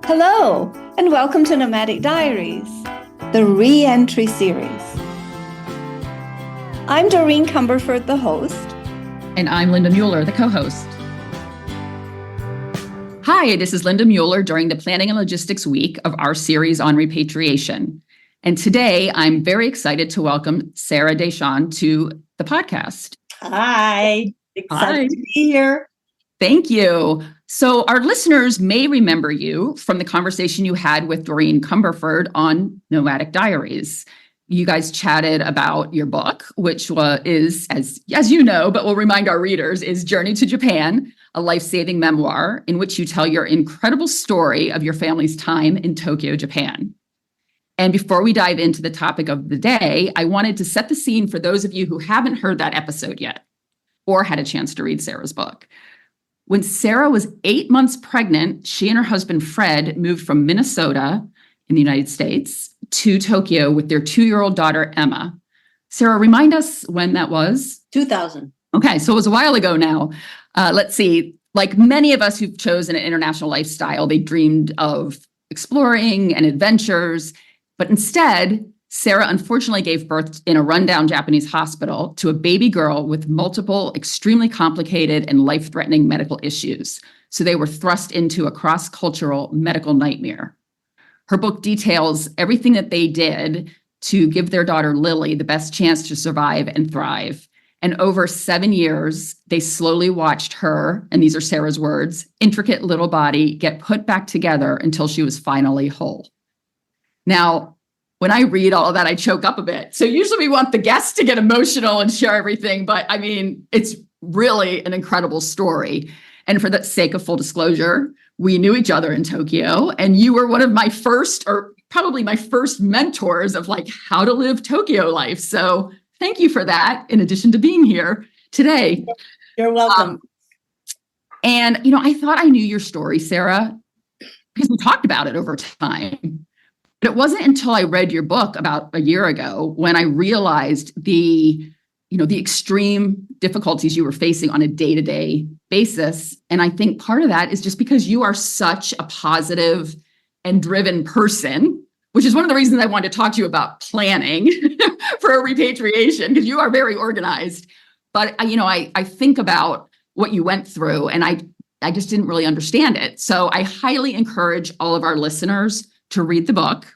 Hello, and welcome to Nomadic Diaries, the re-entry series. I'm Doreen Cumberford, the host. And I'm Linda Mueller, the co-host. Hi, this is Linda Mueller during the Planning and Logistics Week of our series on repatriation. And today, I'm very excited to welcome Sarah Deschamps to the podcast. Hi, excited to be here. Thank you. So our listeners may remember you from the conversation you had with Doreen Cumberford on Nomadic Diaries. You guys chatted about your book, which is, as you know, but we'll remind our readers, is Journey to Japan, a life-saving memoir in which you tell your incredible story of your family's time in Tokyo, Japan. And before we dive into the topic of the day, I wanted to set the scene for those of you who haven't heard that episode yet or had a chance to read Sarah's book. When Sarah was 8 months pregnant, she and her husband, Fred, moved from Minnesota in the United States to Tokyo with their 2-year-old daughter, Emma. Sarah, remind us when that was? 2000. Okay, so it was a while ago now. Let's see. Like many of us who've chosen an international lifestyle, they dreamed of exploring and adventures. But instead, Sarah unfortunately gave birth in a rundown Japanese hospital to a baby girl with multiple extremely complicated and life-threatening medical issues. So they were thrust into a cross-cultural medical nightmare. Her book details everything that they did to give their daughter Lily the best chance to survive and thrive. And over 7 years, they slowly watched her, and these are Sarah's words, intricate little body get put back together until she was finally whole. Now, when I read all of that, I choke up a bit. So usually we want the guests to get emotional and share everything. But I mean, it's really an incredible story. And for the sake of full disclosure, we knew each other in Tokyo. And you were one of my first, or probably my first mentors of like how to live Tokyo life. So thank you for that, in addition to being here today. You're welcome. And, I thought I knew your story, Sarah, because we talked about it over time. But it wasn't until I read your book about a year ago when I realized the extreme difficulties you were facing on a day-to-day basis. And I think part of that is just because you are such a positive and driven person, which is one of the reasons I wanted to talk to you about planning for a repatriation, because you are very organized. But I think about what you went through, and I just didn't really understand it. So I highly encourage all of our listeners to read the book.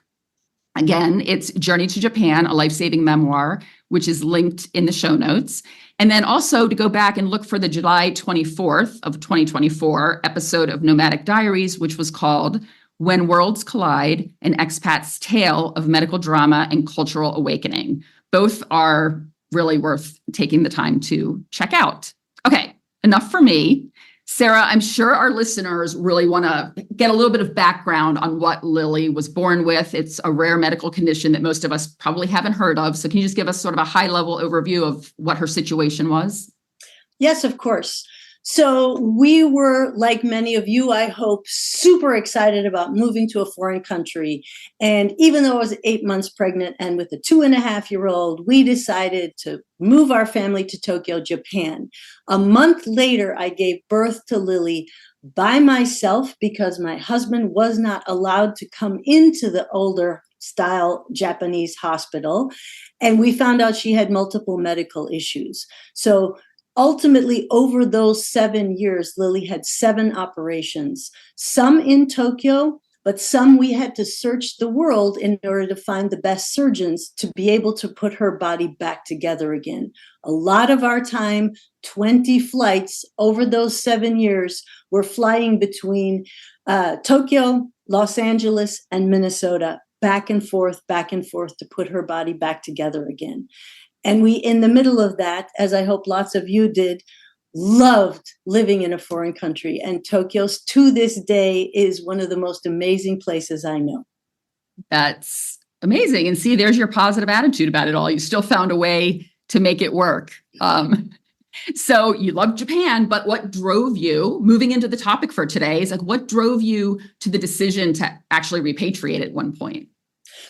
Again, it's Journey to Japan, a life-saving memoir, which is linked in the show notes. And then also to go back and look for the July 24th of 2024 episode of Nomadic Diaries, which was called When Worlds Collide, An Expat's Tale of Medical Drama and Cultural Awakening. Both are really worth taking the time to check out. Okay, enough for me. Sarah, I'm sure our listeners really want to get a little bit of background on what Lily was born with. It's a rare medical condition that most of us probably haven't heard of. So can you just give us sort of a high-level overview of what her situation was? Yes, of course. So we were, like many of you, I hope, super excited about moving to a foreign country. And even though I was 8 months pregnant and with a 2.5-year-old, we decided to move our family to Tokyo, Japan. A month later, I gave birth to Lily by myself because my husband was not allowed to come into the older style Japanese hospital. And we found out she had multiple medical issues. So ultimately, over those 7 years, Lily had 7 operations, some in Tokyo, but some we had to search the world in order to find the best surgeons to be able to put her body back together again. A lot of our time, 20 flights over those 7 years, were flying between Tokyo, Los Angeles, and Minnesota, back and forth to put her body back together again. And we, in the middle of that, as I hope lots of you did, loved living in a foreign country. And Tokyo, to this day, is one of the most amazing places I know. That's amazing. And see, there's your positive attitude about it all. You still found a way to make it work. So you love Japan, but what drove you, moving into the topic for today, is like what drove you to the decision to actually repatriate at one point?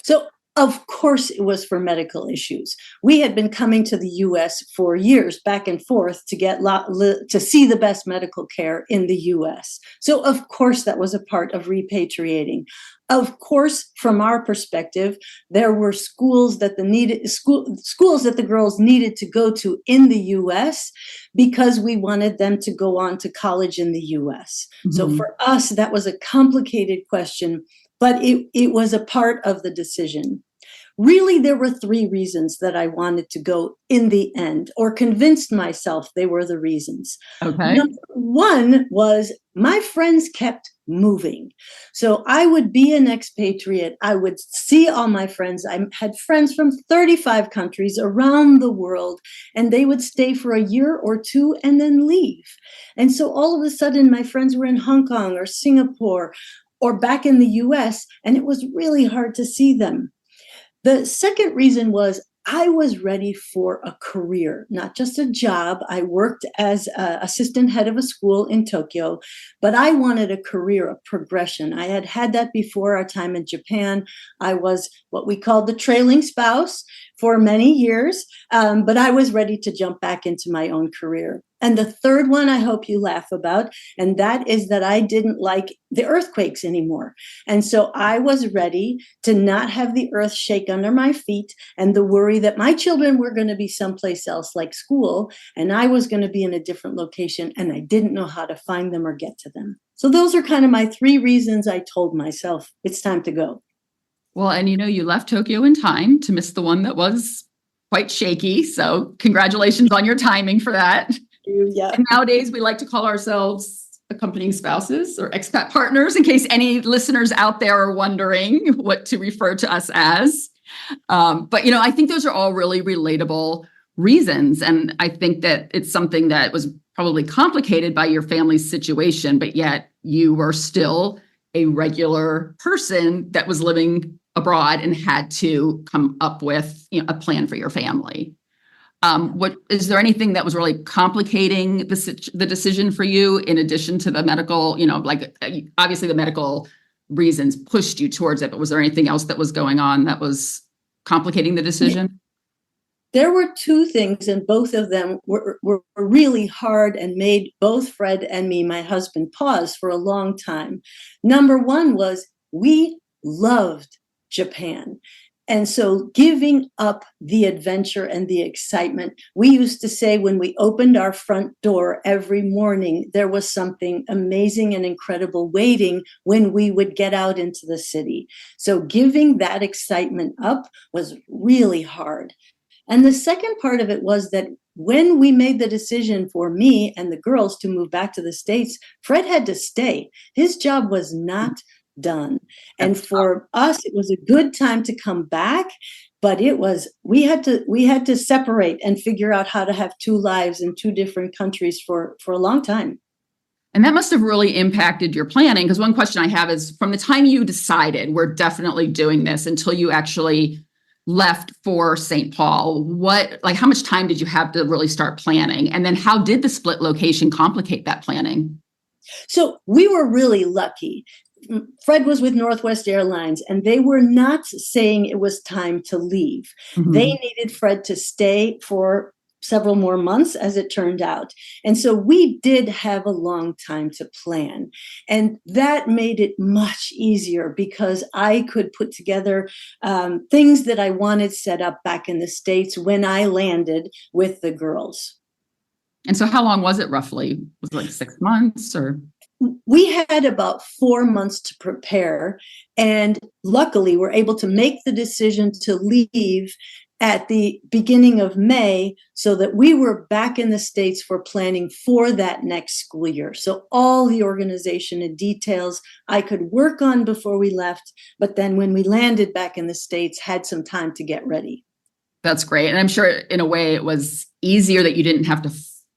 So Of course, it was for medical issues. We had been coming to the U.S. for years, back and forth, to get to see the best medical care in the U.S. So, of course, that was a part of repatriating. Of course, from our perspective, there were schools that the girls needed to go to in the U.S. because we wanted them to go on to college in the U.S. Mm-hmm. So for us, that was a complicated question, but it was a part of the decision. Really, there were 3 reasons that I wanted to go in the end, or convinced myself they were the reasons. Okay. Number 1 was my friends kept moving. So I would be an expatriate. I would see all my friends. I had friends from 35 countries around the world, and they would stay for a year or 2 and then leave. And so all of a sudden, my friends were in Hong Kong or Singapore or back in the US, and it was really hard to see them. The second reason was I was ready for a career, not just a job. I worked as an assistant head of a school in Tokyo, but I wanted a career, a progression. I had had that before our time in Japan. I was what we called the trailing spouse for many years, but I was ready to jump back into my own career. And the third one I hope you laugh about, and that is that I didn't like the earthquakes anymore. And so I was ready to not have the earth shake under my feet and the worry that my children were going to be someplace else like school, and I was going to be in a different location, and I didn't know how to find them or get to them. So those are kind of my 3 reasons I told myself it's time to go. Well, and you left Tokyo in time to miss the one that was quite shaky. So congratulations on your timing for that. Yeah. And nowadays, we like to call ourselves accompanying spouses or expat partners, in case any listeners out there are wondering what to refer to us as. But, I think those are all really relatable reasons. And I think that it's something that was probably complicated by your family's situation, but yet you were still a regular person that was living abroad and had to come up with a plan for your family. What is there anything that was really complicating the decision for you in addition to the medical, like obviously the medical reasons pushed you towards it, but was there anything else that was going on that was complicating the decision? There were 2 things, and both of them were really hard and made both Fred and me, my husband, pause for a long time. Number 1 was we loved Japan. And so giving up the adventure and the excitement, we used to say when we opened our front door every morning, there was something amazing and incredible waiting when we would get out into the city. So giving that excitement up was really hard. And the second part of it was that when we made the decision for me and the girls to move back to the States, Fred had to stay. His job was not done. And for us, it was a good time to come back, but we had to separate and figure out how to have 2 lives in 2 different countries for a long time. And that must have really impacted your planning, because one question I have is, from the time you decided we're definitely doing this until you actually left for St. Paul, how much time did you have to really start planning? And then how did the split location complicate that planning? So we were really lucky. Fred was with Northwest Airlines, and they were not saying it was time to leave. Mm-hmm. They needed Fred to stay for several more months, as it turned out. And so we did have a long time to plan. And that made it much easier because I could put together things that I wanted set up back in the States when I landed with the girls. And so how long was it roughly? Was it like 6 months or? We had about 4 months to prepare, and luckily we're able to make the decision to leave at the beginning of May so that we were back in the States for planning for that next school year. So all the organization and details I could work on before we left, but then when we landed back in the States, had some time to get ready. That's great. And I'm sure in a way it was easier that you didn't have to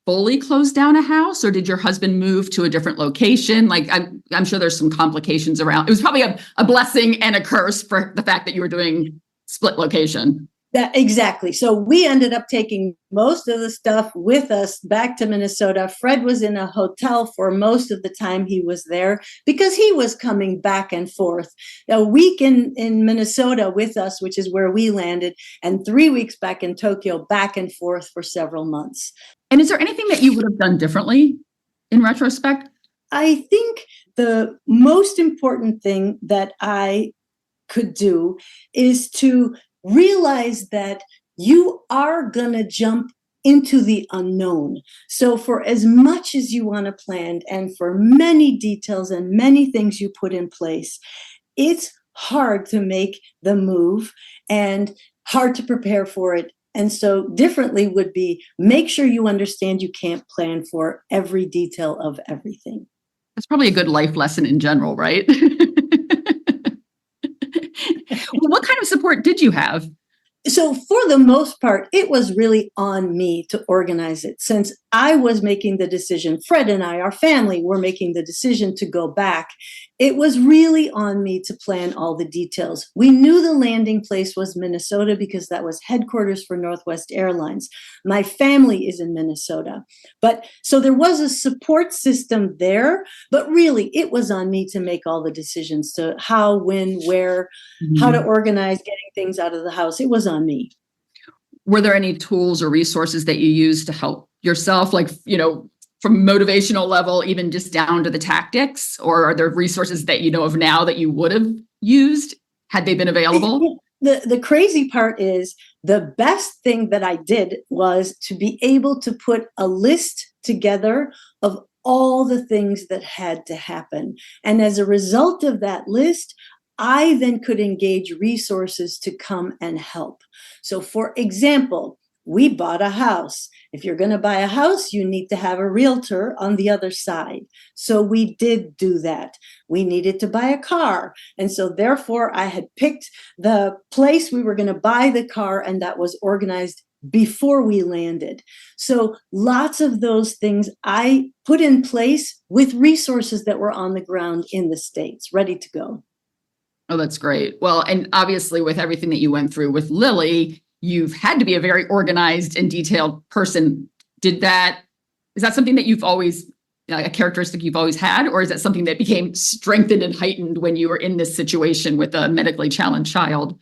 fully close down a house, or did your husband move to a different location? Like I'm sure there's some complications around. It was probably a blessing and a curse for the fact that you were doing split location. Exactly. So we ended up taking most of the stuff with us back to Minnesota. Fred was in a hotel for most of the time he was there because he was coming back and forth. A week in Minnesota with us, which is where we landed, and 3 weeks back in Tokyo, back and forth for several months. And is there anything that you would have done differently in retrospect? I think the most important thing that I could do is to realize that you are going to jump into the unknown. So for as much as you want to plan and for many details and many things you put in place, it's hard to make the move and hard to prepare for it. And so differently would be make sure you understand you can't plan for every detail of everything. That's probably a good life lesson in general, right? Well, what kind of support did you have? So for the most part, it was really on me to organize it. Since I was making the decision, Fred and I, our family, were making the decision to go back. It was really on me to plan all the details. We knew the landing place was Minnesota because that was headquarters for Northwest Airlines. My family is in Minnesota. But so there was a support system there, but really it was on me to make all the decisions to how, when, where, how to organize getting things out of the house. It was on me. Were there any tools or resources that you used to help yourself, like, from motivational level, even just down to the tactics? Or are there resources that you know of now that you would have used had they been available? The crazy part is the best thing that I did was to be able to put a list together of all the things that had to happen. And as a result of that list, I then could engage resources to come and help. So for example, we bought a house. If you're going to buy a house, you need to have a realtor on the other side. So we did do that. We needed to buy a car. And so therefore I had picked the place we were going to buy the car, and that was organized before we landed. So lots of those things I put in place with resources that were on the ground in the States, ready to go. Oh, that's great. Well, and obviously with everything that you went through with Lily, you've had to be a very organized and detailed person. Is that something that you've always, a characteristic you've always had, or is that something that became strengthened and heightened when you were in this situation with a medically challenged child?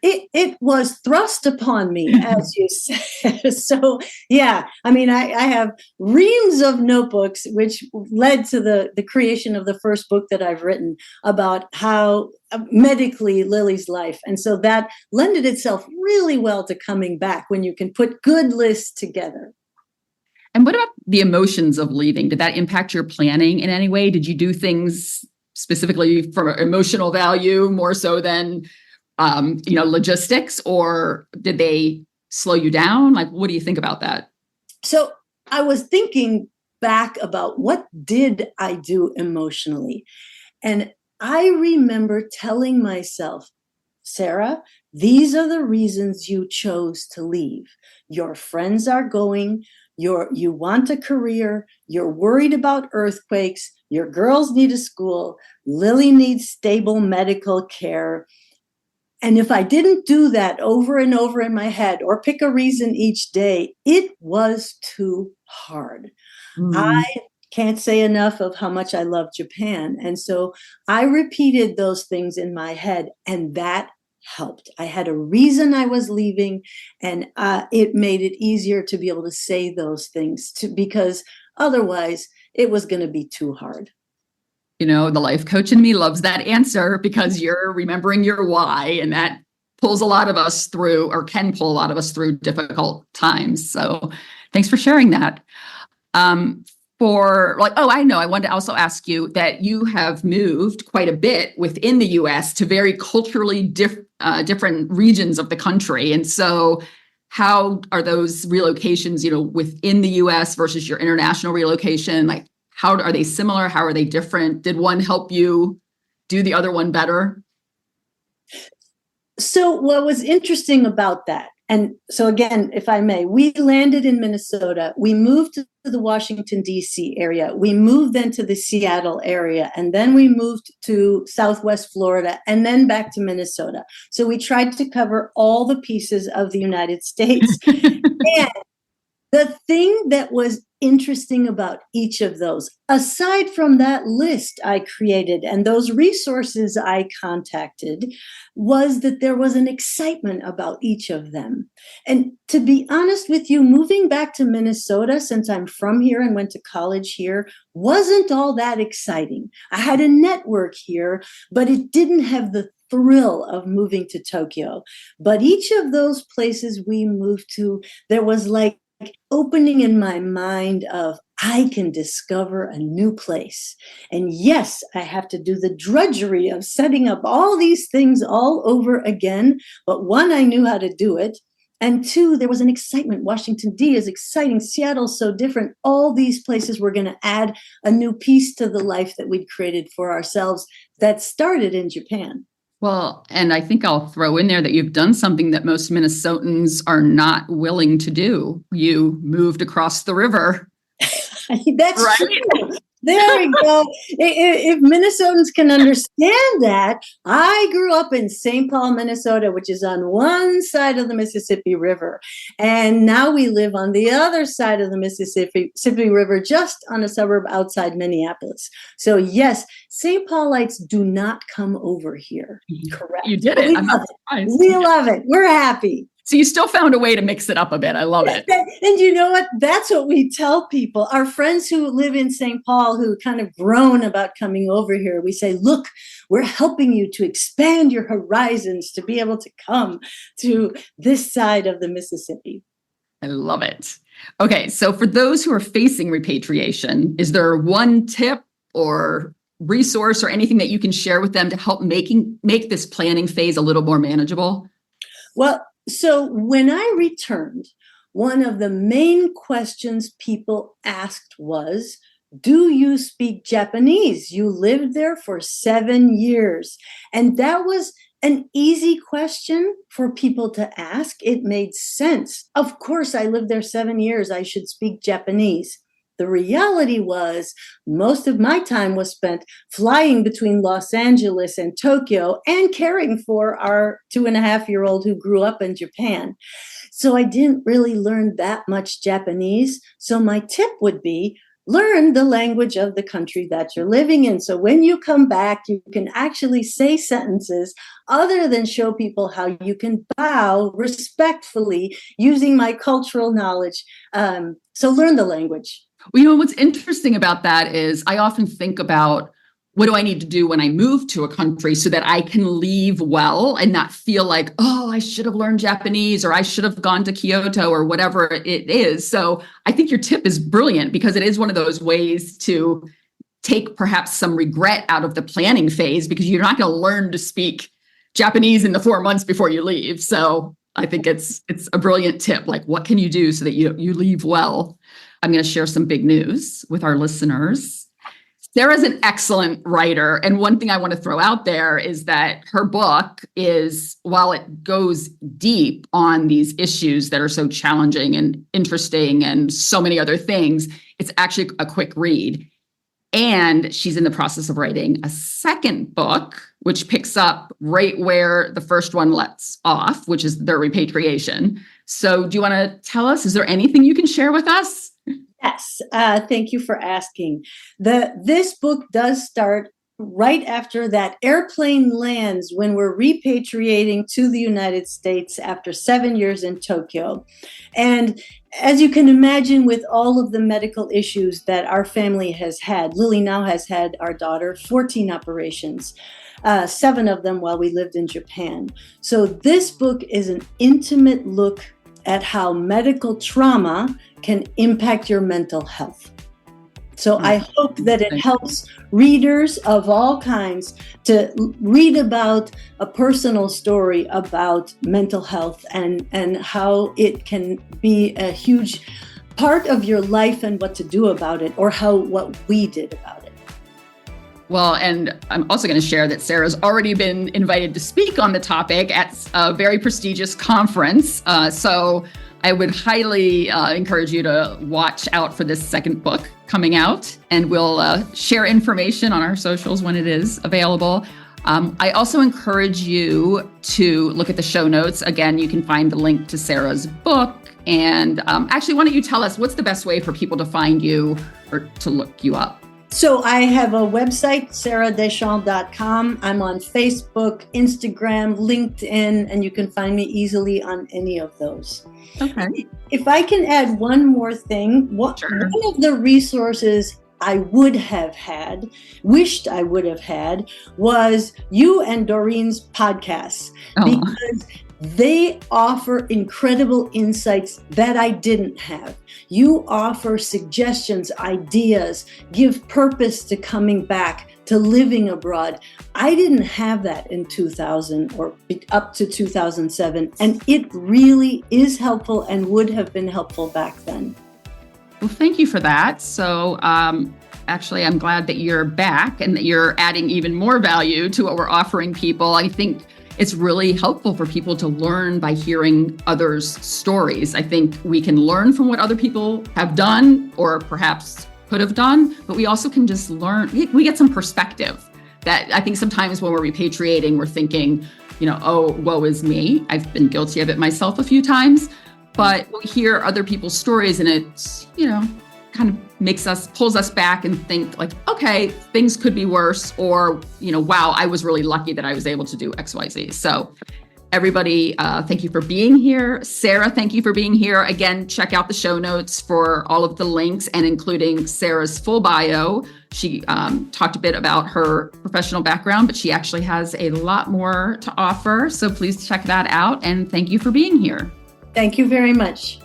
It was thrust upon me, as you said. So, yeah, I mean, I have reams of notebooks, which led to the creation of the first book that I've written about how medically Lily's life. And so that lended itself really well to coming back when you can put good lists together. And what about the emotions of leaving? Did that impact your planning in any way? Did you do things specifically for emotional value more so than logistics, or did they slow you down? Like, what do you think about that? So I was thinking back about what did I do emotionally? And I remember telling myself, Sarah, these are the reasons you chose to leave. Your friends are going, you want a career, you're worried about earthquakes, your girls need a school, Lily needs stable medical care. And if I didn't do that over and over in my head or pick a reason each day, it was too hard. I can't say enough of how much I love Japan. And so I repeated those things in my head, and that helped. I had a reason I was leaving, and it made it easier to be able to say those things because otherwise it was going to be too hard. The life coach in me loves that answer because you're remembering your why, and that pulls a lot of us through, or can pull a lot of us through difficult times. So thanks for sharing that. I wanted to also ask you that you have moved quite a bit within the U.S. to very culturally different regions of the country. And so how are those relocations, within the U.S. versus your international relocation? Like, how are they similar? How are they different? Did one help you do the other one better? So what was interesting about that And so again, if I may, we landed in Minnesota. We moved to the Washington, D.C. area. We moved then to the Seattle area. And then we moved to Southwest Florida and then back to Minnesota. So we tried to cover all the pieces of the United States. And the thing that was interesting about each of those, aside from that list I created and those resources I contacted, was that there was an excitement about each of them. And to be honest with you, moving back to Minnesota, since I'm from here and went to college here, wasn't all that exciting. I had a network here, but it didn't have the thrill of moving to Tokyo. But each of those places we moved to, there was like opening in my mind of, I can discover a new place. And yes, I have to do the drudgery of setting up all these things all over again. But one, I knew how to do it. And two, there was an excitement. Washington, D is exciting. Seattle's so different. All these places were going to add a new piece to the life that we'd created for ourselves that started in Japan. Well, and I think I'll throw in there that you've done something that most Minnesotans are not willing to do. You moved across the river. That's right? True. There we go. If Minnesotans can understand that, I grew up in St. Paul, Minnesota, which is on one side of the Mississippi River. And now we live on the other side of the Mississippi River, just on a suburb outside Minneapolis. So yes, St. Paulites do not come over here. Correct. You did it. I'm not surprised. We love it. We're happy. So you still found a way to mix it up a bit. I love it. And you know what? That's what we tell people. Our friends who live in St. Paul, who kind of groan about coming over here, we say, look, we're helping you to expand your horizons to be able to come to this side of the Mississippi. I love it. Okay, so for those who are facing repatriation, is there one tip or resource or anything that you can share with them to help make this planning phase a little more manageable? Well, so when I returned, one of the main questions people asked was, do you speak Japanese? You lived there for 7 years. And that was an easy question for people to ask. It made sense. Of course, I lived there 7 years. I should speak Japanese. The reality was most of my time was spent flying between Los Angeles and Tokyo and caring for our 2.5-year-old who grew up in Japan. So I didn't really learn that much Japanese. So my tip would be learn the language of the country that you're living in. So when you come back, you can actually say sentences other than show people how you can bow respectfully using my cultural knowledge. So learn the language. Well, you know, what's interesting about that is I often think about what do I need to do when I move to a country so that I can leave well and not feel like, oh, I should have learned Japanese or I should have gone to Kyoto or whatever it is. So I think your tip is brilliant because it is one of those ways to take perhaps some regret out of the planning phase because you're not going to learn to speak Japanese in the 4 months before you leave. So I think it's a brilliant tip. Like, what can you do so that you leave well? I'm going to share some big news with our listeners. Sarah's an excellent writer. And one thing I want to throw out there is that her book is, while it goes deep on these issues that are so challenging and interesting and so many other things, it's actually a quick read. And she's in the process of writing a second book, which picks up right where the first one lets off, which is the repatriation. So do you want to tell us, is there anything you can share with us? Yes, thank you for asking. This book does start right after that airplane lands when we're repatriating to the United States after 7 years in Tokyo. And as you can imagine, with all of the medical issues that our family has had, Lily now has had, our daughter, 14 operations, 7 of them while we lived in Japan. So this book is an intimate look at how medical trauma can impact your mental health. So I hope that it helps readers of all kinds to read about a personal story about mental health and how it can be a huge part of your life and what to do about it, or what we did about it. Well, and I'm also going to share that Sarah's already been invited to speak on the topic at a very prestigious conference. So I would highly encourage you to watch out for this second book coming out, and we'll share information on our socials when it is available. I also encourage you to look at the show notes. Again, you can find the link to Sarah's book. And actually, why don't you tell us what's the best way for people to find you or to look you up? So I have a website, sarahdeschamps.com. I'm on Facebook, Instagram, LinkedIn, and you can find me easily on any of those. Okay. If I can add one more thing, Sure. one of the resources I would have had, wished I would have had, was you and Doreen's podcasts, because they offer incredible insights that I didn't have. You offer suggestions, ideas, give purpose to coming back, to living abroad. I didn't have that in 2000 or up to 2007, and it really is helpful and would have been helpful back then. Well, thank you for that. So actually, I'm glad that you're back and that you're adding even more value to what we're offering people. I think it's really helpful for people to learn by hearing others' stories. I think we can learn from what other people have done or perhaps could have done, but we also can just learn. We get some perspective that I think sometimes when we're repatriating, we're thinking, oh, woe is me. I've been guilty of it myself a few times, but we hear other people's stories and it's, kind of pulls us back and think like, okay, things could be worse, or, wow, I was really lucky that I was able to do X, Y, Z. So everybody, thank you for being here. Sarah, thank you for being here. Again, check out the show notes for all of the links and including Sarah's full bio. She talked a bit about her professional background, but she actually has a lot more to offer. So please check that out. And thank you for being here. Thank you very much.